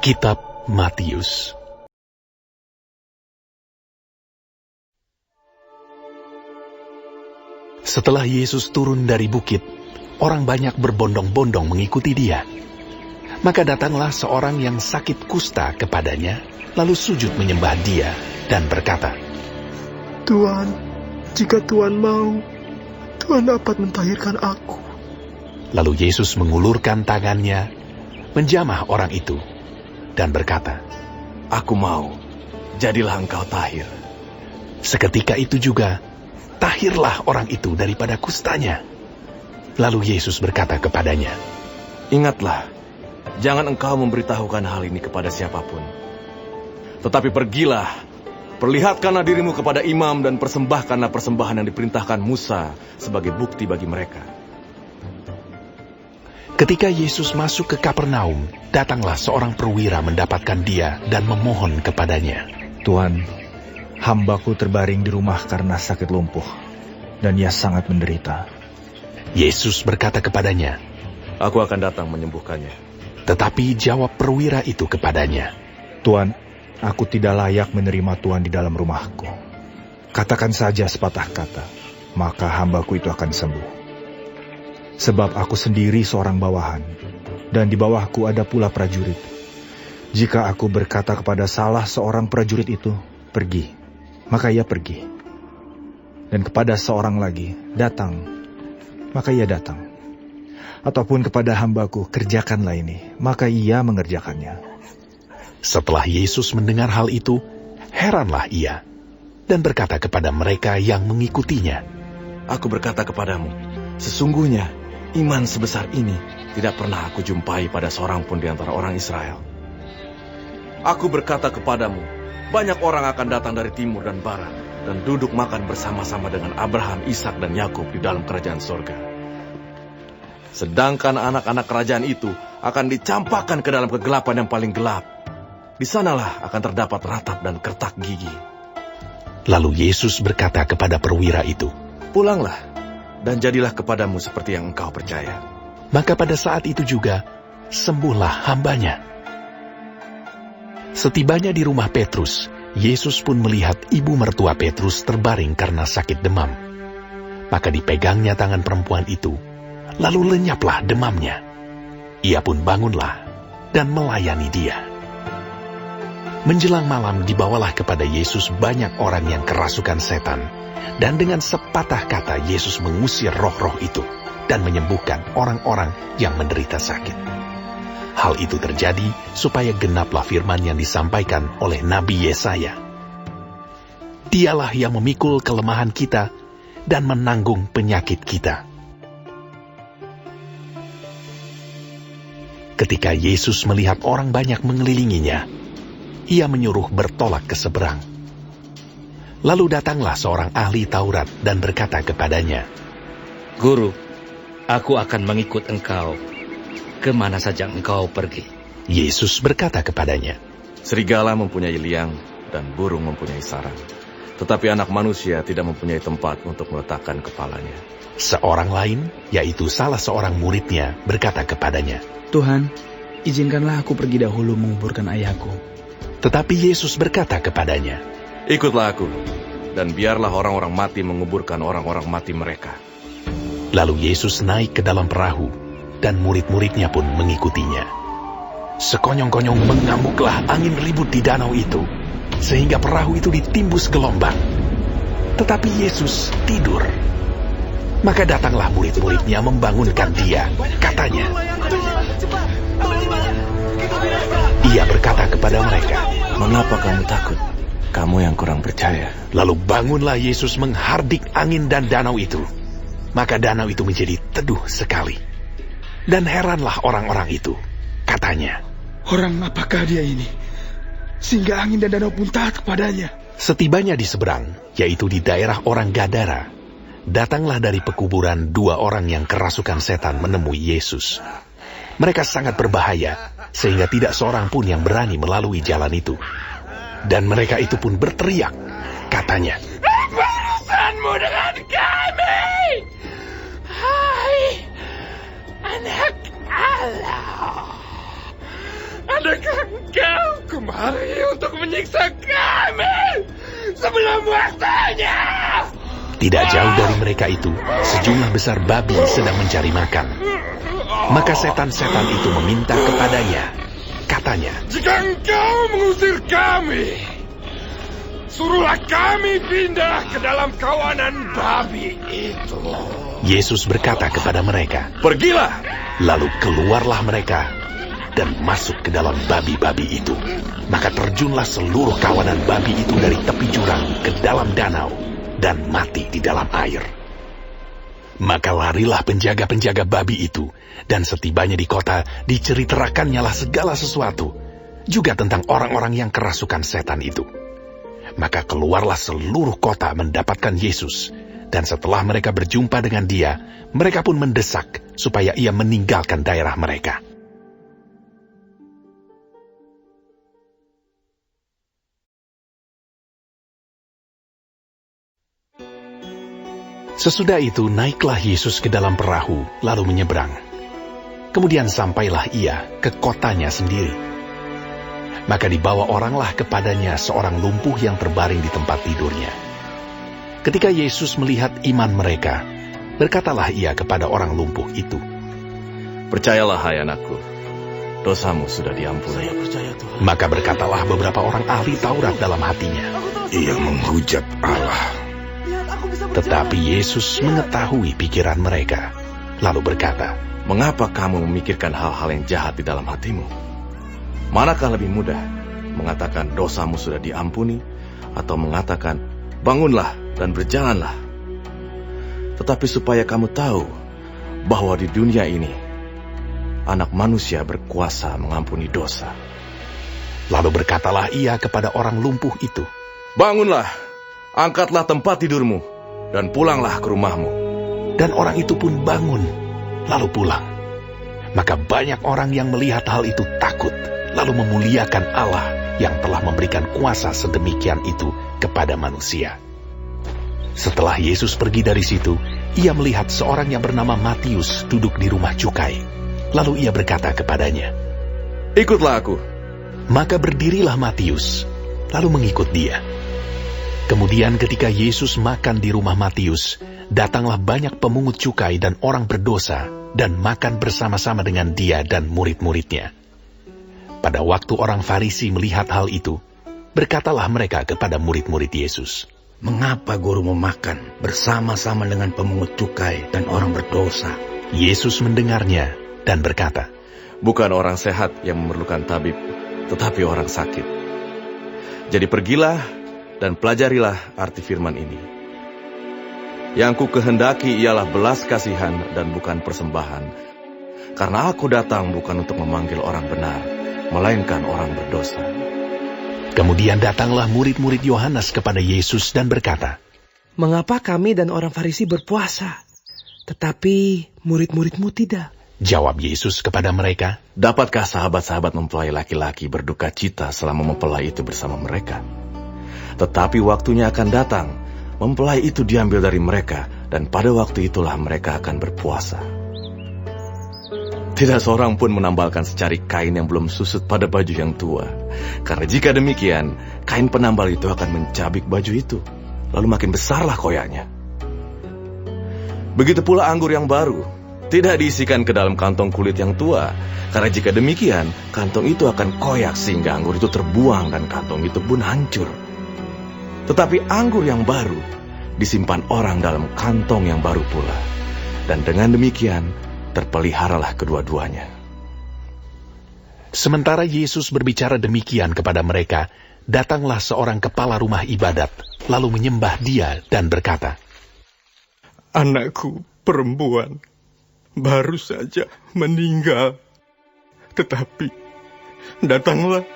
Kitab Matius. Setelah Yesus turun dari bukit, orang banyak berbondong-bondong mengikuti dia. Maka datanglah seorang yang sakit kusta kepadanya, lalu sujud menyembah dia dan berkata, "Tuan, jika Tuan mau, Tuan dapat mentahirkan aku." Lalu Yesus mengulurkan tangannya, menjamah orang itu, dan berkata, "Aku mau, jadilah engkau tahir." Seketika itu juga, tahirlah orang itu daripada kustanya. Lalu Yesus berkata kepadanya, "Ingatlah, jangan engkau memberitahukan hal ini kepada siapapun. Tetapi pergilah, perlihatkanlah dirimu kepada imam dan persembahkanlah persembahan yang diperintahkan Musa sebagai bukti bagi mereka." Ketika Yesus masuk ke Kapernaum, datanglah seorang perwira mendapatkan dia dan memohon kepadanya, "Tuan, hambaku terbaring di rumah karena sakit lumpuh, dan ia sangat menderita." Yesus berkata kepadanya, "Aku akan datang menyembuhkannya." Tetapi jawab perwira itu kepadanya, "Tuan, aku tidak layak menerima Tuan di dalam rumahku. Katakan saja sepatah kata, maka hambaku itu akan sembuh. Sebab aku sendiri seorang bawahan, dan di bawahku ada pula prajurit. Jika aku berkata kepada salah seorang prajurit itu, 'Pergi,' maka ia pergi. Dan kepada seorang lagi, 'Datang,' maka ia datang. Ataupun kepada hambaku, 'Kerjakanlah ini,' maka ia mengerjakannya." Setelah Yesus mendengar hal itu, heranlah ia, dan berkata kepada mereka yang mengikutinya, "Aku berkata kepadamu, sesungguhnya iman sebesar ini tidak pernah aku jumpai pada seorang pun di antara orang Israel. Aku berkata kepadamu, banyak orang akan datang dari timur dan barat, dan duduk makan bersama-sama dengan Abraham, Ishak, dan Yakub di dalam kerajaan surga. Sedangkan anak-anak kerajaan itu akan dicampakkan ke dalam kegelapan yang paling gelap. Di sanalah akan terdapat ratap dan kertak gigi." Lalu Yesus berkata kepada perwira itu, "Pulanglah, dan jadilah kepadamu seperti yang engkau percaya." Maka pada saat itu juga, sembuhlah hambanya. Setibanya di rumah Petrus, Yesus pun melihat ibu mertua Petrus terbaring karena sakit demam. Maka dipegangnya tangan perempuan itu, lalu lenyaplah demamnya. Ia pun bangunlah dan melayani dia. Menjelang malam dibawalah kepada Yesus banyak orang yang kerasukan setan, dan dengan sepatah kata Yesus mengusir roh-roh itu dan menyembuhkan orang-orang yang menderita sakit. Hal itu terjadi supaya genaplah firman yang disampaikan oleh Nabi Yesaya. "Dialah yang memikul kelemahan kita dan menanggung penyakit kita." Ketika Yesus melihat orang banyak mengelilinginya, ia menyuruh bertolak ke seberang. Lalu datanglah seorang ahli Taurat dan berkata kepadanya, "Guru, aku akan mengikut engkau kemana saja engkau pergi." Yesus berkata kepadanya, "Serigala mempunyai liang dan burung mempunyai sarang, tetapi anak manusia tidak mempunyai tempat untuk meletakkan kepalanya." Seorang lain, yaitu salah seorang muridnya, berkata kepadanya, "Tuhan, izinkanlah aku pergi dahulu menguburkan ayahku." Tetapi Yesus berkata kepadanya, "Ikutlah aku, dan biarlah orang-orang mati menguburkan orang-orang mati mereka." Lalu Yesus naik ke dalam perahu, dan murid-muridnya pun mengikutinya. Sekonyong-konyong mengamuklah angin ribut di danau itu, sehingga perahu itu ditimbus gelombang. Tetapi Yesus tidur. Maka datanglah murid-muridnya membangunkan dia, katanya. Ia berkata kepada mereka, "Mengapa kamu takut? Kamu yang kurang percaya." Lalu bangunlah Yesus menghardik angin dan danau itu. Maka danau itu menjadi teduh sekali. Dan heranlah orang-orang itu. Katanya, "Orang apakah dia ini, sehingga angin dan danau pun taat kepadanya?" Setibanya di seberang, yaitu di daerah orang Gadara, datanglah dari pekuburan dua orang yang kerasukan setan menemui Yesus. Mereka sangat berbahaya, sehingga tidak seorang pun yang berani melalui jalan itu. Dan mereka itu pun berteriak, katanya, "Apa urusanmu dengan kami? Hai, anak Allah, adakah engkau menyiksa kami sebelum waktunya. Tidak jauh dari mereka itu, sejumlah besar babi sedang mencari makan. Maka setan-setan itu meminta kepadanya. Katanya, jika engkau mengusir kami, suruhlah kami pindah ke dalam kawanan babi itu. Yesus berkata kepada mereka, Pergilah. lalu keluarlah mereka dan masuk ke dalam babi-babi itu. Maka terjunlah seluruh kawanan babi itu dari tepi jurang ke dalam danau dan mati di dalam air. Maka larilah penjaga-penjaga babi itu, dan setibanya di kota diceriterakannya lah segala sesuatu, juga tentang orang-orang yang kerasukan setan itu. Maka keluarlah seluruh kota mendapatkan Yesus, dan setelah mereka berjumpa dengan dia, mereka pun mendesak supaya ia meninggalkan daerah mereka. Sesudah itu naiklah Yesus ke dalam perahu, lalu menyeberang. Kemudian sampailah ia ke kotanya sendiri. Maka dibawa oranglah kepadanya seorang lumpuh yang terbaring di tempat tidurnya. Ketika Yesus melihat iman mereka, berkatalah ia kepada orang lumpuh itu, Percayalah hai anakku, dosamu sudah diampuni. Saya percaya Tuhan. Maka berkatalah beberapa orang ahli Taurat dalam hatinya, Ia menghujat Allah. tetapi Yesus mengetahui pikiran mereka, lalu berkata, Mengapa kamu memikirkan hal-hal yang jahat di dalam hatimu? Manakah lebih mudah, mengatakan dosamu sudah diampuni, atau mengatakan, bangunlah dan berjalanlah? Tetapi supaya kamu tahu bahwa di dunia ini, anak manusia berkuasa mengampuni dosa. Lalu berkatalah ia kepada orang lumpuh itu, Bangunlah, angkatlah tempat tidurmu, dan pulanglah ke rumahmu. dan orang itu pun bangun, lalu pulang. Maka banyak orang yang melihat hal itu takut, lalu memuliakan Allah yang telah memberikan kuasa sedemikian itu kepada manusia. Setelah Yesus pergi dari situ, ia melihat seorang yang bernama Matius duduk di rumah cukai. Lalu ia berkata kepadanya, Ikutlah aku. Maka berdirilah Matius, lalu mengikut dia. Kemudian ketika Yesus makan di rumah Matius, datanglah banyak pemungut cukai dan orang berdosa, dan makan bersama-sama dengan dia dan murid-muridnya. Pada waktu orang Farisi melihat hal itu, berkatalah mereka kepada murid-murid Yesus, Mengapa guru memakan bersama-sama dengan pemungut cukai dan orang berdosa? Yesus mendengarnya dan berkata, Bukan orang sehat yang memerlukan tabib, tetapi orang sakit. Jadi pergilah dan pelajarilah arti firman ini. Yang ku kehendaki ialah belas kasihan dan bukan persembahan. Karena aku datang bukan untuk memanggil orang benar, melainkan orang berdosa. Kemudian datanglah murid-murid Yohanes kepada Yesus dan berkata, Mengapa kami dan orang Farisi berpuasa, tetapi murid-muridmu tidak? Jawab Yesus kepada mereka, Dapatkah sahabat-sahabat mempelai laki-laki berduka cita selama mempelai itu bersama mereka? Tetapi waktunya akan datang, mempelai itu diambil dari mereka, dan pada waktu itulah mereka akan berpuasa. Tidak seorang pun menambalkan secari kain yang belum susut pada baju yang tua. Karena jika demikian, kain penambal itu akan mencabik baju itu, lalu makin besarlah koyaknya. Begitu pula anggur yang baru, tidak diisikan ke dalam kantong kulit yang tua. Karena jika demikian, kantong itu akan koyak sehingga anggur itu terbuang dan kantong itu pun hancur. Tetapi anggur yang baru disimpan orang dalam kantong yang baru pula. Dan dengan demikian, terpeliharalah kedua-duanya. Sementara Yesus berbicara demikian kepada mereka, datanglah seorang kepala rumah ibadat, lalu menyembah dia dan berkata, Anakku perempuan baru saja meninggal. Tetapi datanglah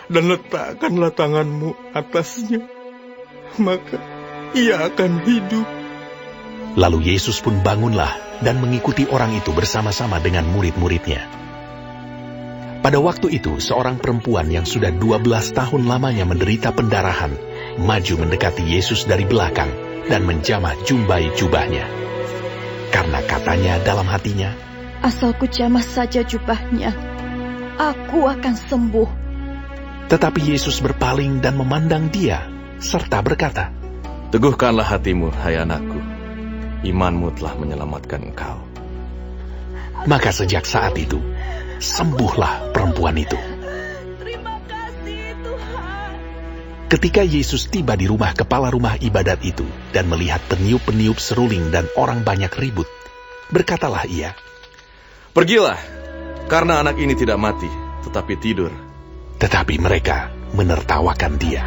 dan letakkanlah tanganmu atasnya, maka ia akan hidup. Lalu Yesus pun bangunlah dan mengikuti orang itu bersama-sama dengan murid-muridnya. Pada waktu itu, seorang perempuan yang sudah 12 tahun lamanya menderita pendarahan, maju mendekati Yesus dari belakang dan menjamah jumbai jubahnya. Karena katanya dalam hatinya, Asal ku jamah saja jubahnya, aku akan sembuh. Tetapi Yesus berpaling dan memandang dia, serta berkata, Teguhkanlah hatimu, hai anakku. Imanmu telah menyelamatkan engkau. Maka sejak saat itu, sembuhlah perempuan itu. Terima kasih, Tuhan. Ketika Yesus tiba di rumah kepala rumah ibadat itu dan melihat peniup-peniup seruling dan orang banyak ribut, berkatalah ia, Pergilah, karena anak ini tidak mati, tetapi tidur. Tetapi mereka menertawakan dia.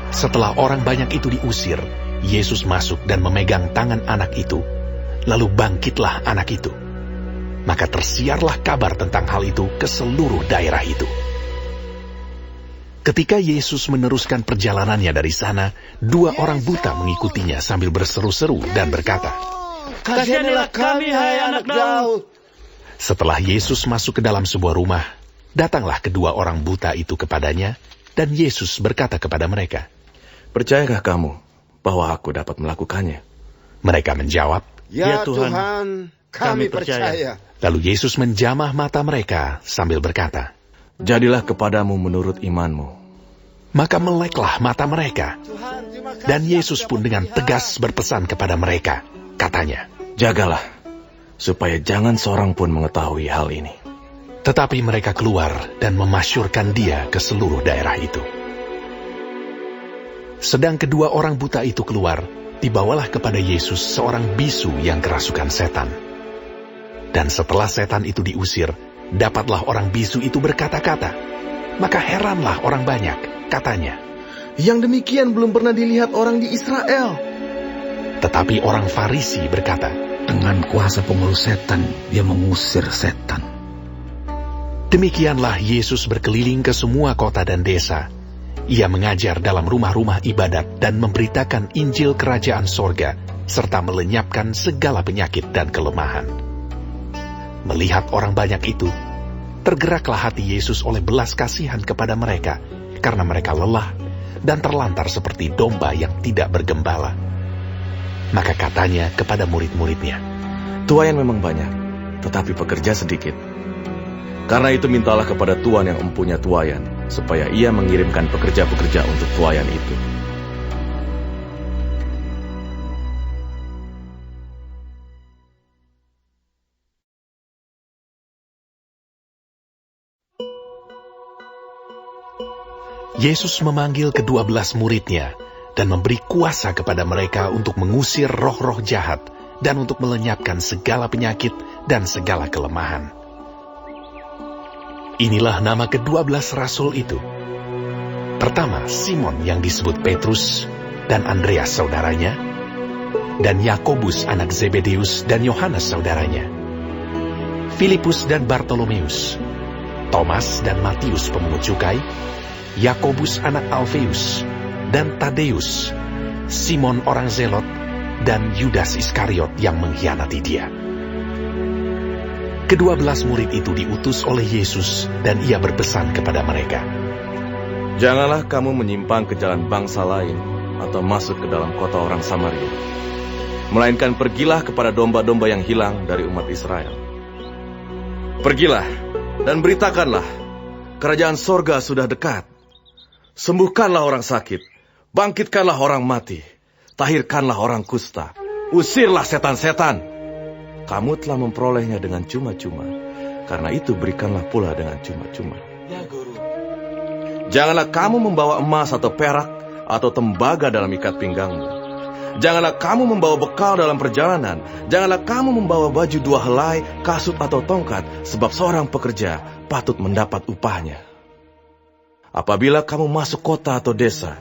Setelah orang banyak itu diusir, Yesus masuk dan memegang tangan anak itu, lalu bangkitlah anak itu. Maka tersiarlah kabar tentang hal itu ke seluruh daerah itu. Ketika Yesus meneruskan perjalanannya dari sana, 2 orang buta mengikutinya sambil berseru-seru dan berkata, Kasihanilah kami, hai anak Daud. Setelah Yesus masuk ke dalam sebuah rumah, datanglah kedua orang buta itu kepadanya, dan Yesus berkata kepada mereka, Percayakah kamu bahwa aku dapat melakukannya? Mereka menjawab, Ya Tuhan, kami percaya. Lalu Yesus menjamah mata mereka sambil berkata, Jadilah kepadamu menurut imanmu. Maka meleklah mata mereka. Dan Yesus pun dengan tegas berpesan kepada mereka, katanya, Jagalah, supaya jangan seorang pun mengetahui hal ini. Tetapi mereka keluar dan memasyurkan dia ke seluruh daerah itu. Sedang kedua orang buta itu keluar, dibawalah kepada Yesus seorang bisu yang kerasukan setan. Dan setelah setan itu diusir, dapatlah orang bisu itu berkata-kata. Maka heranlah orang banyak, katanya, Yang demikian belum pernah dilihat orang di Israel. Tetapi orang Farisi berkata, Dengan kuasa pengurus setan, dia mengusir setan. Demikianlah Yesus berkeliling ke semua kota dan desa. Ia mengajar dalam rumah-rumah ibadat dan memberitakan Injil Kerajaan Sorga, serta melenyapkan segala penyakit dan kelemahan. Melihat orang banyak itu, tergeraklah hati Yesus oleh belas kasihan kepada mereka, karena mereka lelah dan terlantar seperti domba yang tidak bergembala. Maka katanya kepada murid-muridnya, Tuayan memang banyak, tetapi pekerja sedikit. Karena itu mintalah kepada Tuan yang empunya tuayan, supaya ia mengirimkan pekerja-pekerja untuk tuayan itu. Yesus memanggil ke-12 muridnya dan memberi kuasa kepada mereka untuk mengusir roh-roh jahat dan untuk melenyapkan segala penyakit dan segala kelemahan. Inilah nama ke-12 rasul itu. Pertama, Simon yang disebut Petrus dan Andreas saudaranya, dan Yakobus anak Zebedeus dan Yohanes saudaranya, Filipus dan Bartolomeus, Thomas dan Matius pemungut cukai, Yakobus anak Alfeus, dan Tadeus, Simon orang Zelot, dan Yudas Iskariot yang mengkhianati dia. Ke-12 murid itu diutus oleh Yesus, dan ia berpesan kepada mereka, Janganlah kamu menyimpang ke jalan bangsa lain, atau masuk ke dalam kota orang Samaria. Melainkan pergilah kepada domba-domba yang hilang dari umat Israel. Pergilah, dan beritakanlah, kerajaan sorga sudah dekat. Sembuhkanlah orang sakit, bangkitkanlah orang mati, tahirkanlah orang kusta, usirlah setan-setan. Kamu telah memperolehnya dengan cuma-cuma, karena itu berikanlah pula dengan cuma-cuma. Ya, Guru. Janganlah kamu membawa emas atau perak atau tembaga dalam ikat pinggangmu. Janganlah kamu membawa bekal dalam perjalanan. Janganlah kamu membawa baju 2 helai, kasut atau tongkat, sebab seorang pekerja patut mendapat upahnya. Apabila kamu masuk kota atau desa,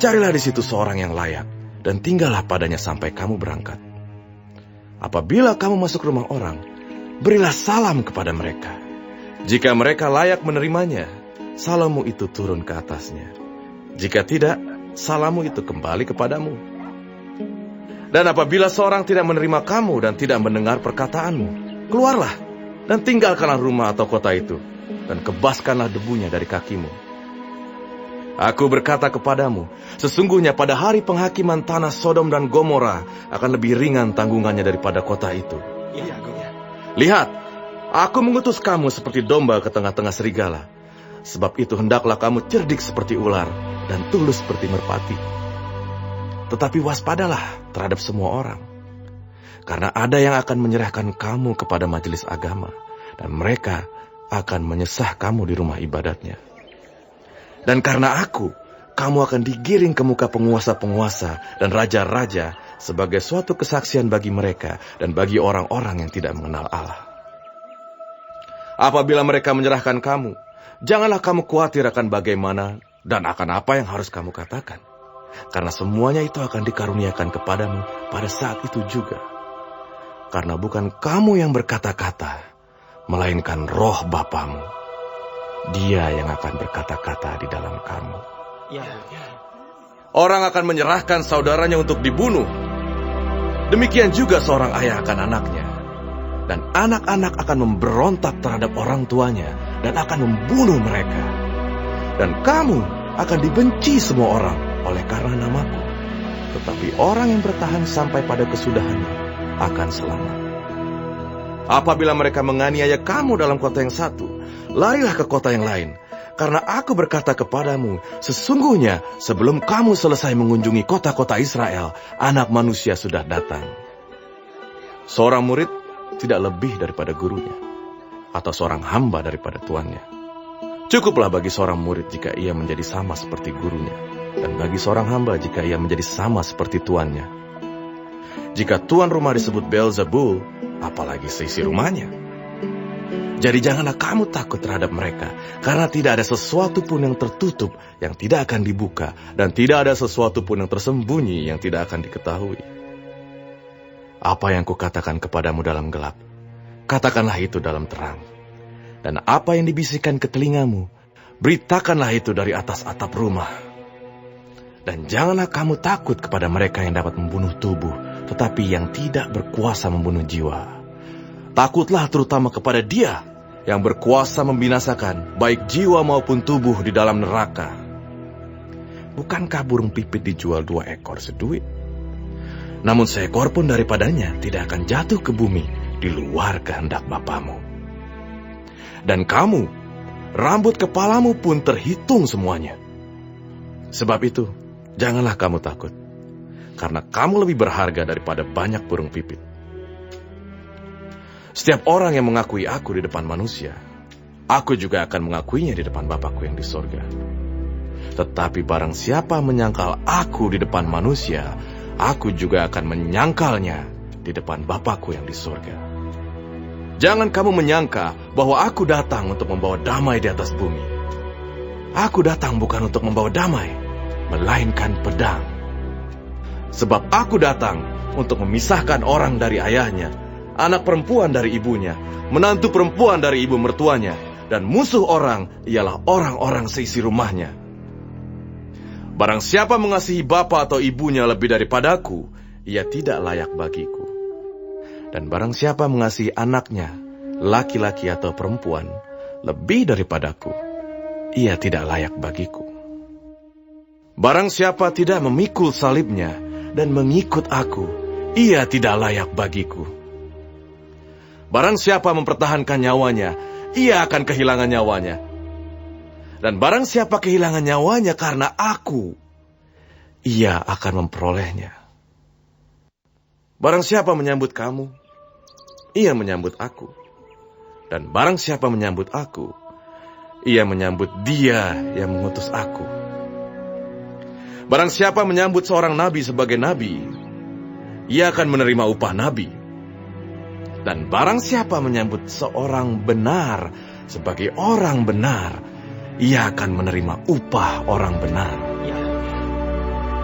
carilah di situ seorang yang layak, dan tinggallah padanya sampai kamu berangkat. Apabila kamu masuk rumah orang, berilah salam kepada mereka. Jika mereka layak menerimanya, salammu itu turun ke atasnya. Jika tidak, salammu itu kembali kepadamu. Dan apabila seorang tidak menerima kamu dan tidak mendengar perkataanmu, keluarlah dan tinggalkanlah rumah atau kota itu, dan kebaskanlah debunya dari kakimu. Aku berkata kepadamu, sesungguhnya pada hari penghakiman tanah Sodom dan Gomora akan lebih ringan tanggungannya daripada kota itu. Iya, Guru. Lihat, aku mengutus kamu seperti domba ke tengah-tengah serigala. Sebab itu hendaklah kamu cerdik seperti ular dan tulus seperti merpati. Tetapi waspadalah terhadap semua orang. Karena ada yang akan menyerahkan kamu kepada majelis agama, dan mereka akan menyesah kamu di rumah ibadatnya. Dan karena aku, kamu akan digiring ke muka penguasa-penguasa dan raja-raja sebagai suatu kesaksian bagi mereka dan bagi orang-orang yang tidak mengenal Allah. Apabila mereka menyerahkan kamu, janganlah kamu khawatir akan bagaimana dan akan apa yang harus kamu katakan. Karena semuanya itu akan dikaruniakan kepadamu pada saat itu juga. Karena bukan kamu yang berkata-kata, melainkan roh Bapamu. Dia yang akan berkata-kata di dalam kamu. Orang akan menyerahkan saudaranya untuk dibunuh. Demikian juga seorang ayah akan anaknya. Dan anak-anak akan memberontak terhadap orang tuanya dan akan membunuh mereka. Dan kamu akan dibenci semua orang oleh karena namaku. Tetapi orang yang bertahan sampai pada kesudahannya akan selamat. Apabila mereka menganiaya kamu dalam kota yang satu, larilah ke kota yang lain. Karena aku berkata kepadamu, sesungguhnya sebelum kamu selesai mengunjungi kota-kota Israel, Anak Manusia sudah datang. Seorang murid tidak lebih daripada gurunya, atau seorang hamba daripada tuannya. Cukuplah bagi seorang murid jika ia menjadi sama seperti gurunya, dan bagi seorang hamba jika ia menjadi sama seperti tuannya. Jika tuan rumah disebut Beelzebul, apalagi seisi rumahnya. Jadi janganlah kamu takut terhadap mereka, karena tidak ada sesuatu pun yang tertutup yang tidak akan dibuka, dan tidak ada sesuatu pun yang tersembunyi yang tidak akan diketahui. Apa yang kukatakan kepadamu dalam gelap, katakanlah itu dalam terang. Dan apa yang dibisikkan ke telingamu, beritakanlah itu dari atas atap rumah. Dan janganlah kamu takut kepada mereka yang dapat membunuh tubuh, tetapi yang tidak berkuasa membunuh jiwa. Takutlah terutama kepada Dia yang berkuasa membinasakan baik jiwa maupun tubuh di dalam neraka. Bukankah burung pipit dijual 2 ekor seduit? Namun seekor pun daripadanya tidak akan jatuh ke bumi di luar kehendak Bapamu. Dan kamu, rambut kepalamu pun terhitung semuanya. Sebab itu, janganlah kamu takut, karena kamu lebih berharga daripada banyak burung pipit. Setiap orang yang mengakui aku di depan manusia, aku juga akan mengakuinya di depan Bapa-Ku yang di sorga. Tetapi barang siapa menyangkal aku di depan manusia, aku juga akan menyangkalnya di depan Bapa-Ku yang di sorga. Jangan kamu menyangka bahwa aku datang untuk membawa damai di atas bumi. Aku datang bukan untuk membawa damai, melainkan pedang. Sebab aku datang untuk memisahkan orang dari ayahnya, anak perempuan dari ibunya, menantu perempuan dari ibu mertuanya, dan musuh orang ialah orang-orang seisi rumahnya. Barang siapa mengasihi bapa atau ibunya lebih daripadaku, ia tidak layak bagiku. Dan barang siapa mengasihi anaknya, laki-laki atau perempuan, lebih daripadaku, ia tidak layak bagiku. Barang siapa tidak memikul salibnya dan mengikut aku, ia tidak layak bagiku. Barang siapa mempertahankan nyawanya, ia akan kehilangan nyawanya. Dan barang siapa kehilangan nyawanya karena aku, ia akan memperolehnya. Barang siapa menyambut kamu, ia menyambut aku. Dan barang siapa menyambut aku, ia menyambut Dia yang mengutus aku. Barang siapa menyambut seorang nabi sebagai nabi, ia akan menerima upah nabi. Dan barang siapa menyambut seorang benar sebagai orang benar, ia akan menerima upah orang benar.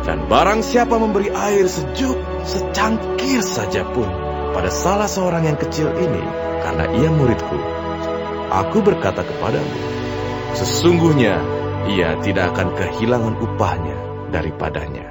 Dan barang siapa memberi air sejuk secangkir saja pun pada salah seorang yang kecil ini, karena ia muridku, aku berkata kepadamu, sesungguhnya ia tidak akan kehilangan upahnya daripadanya.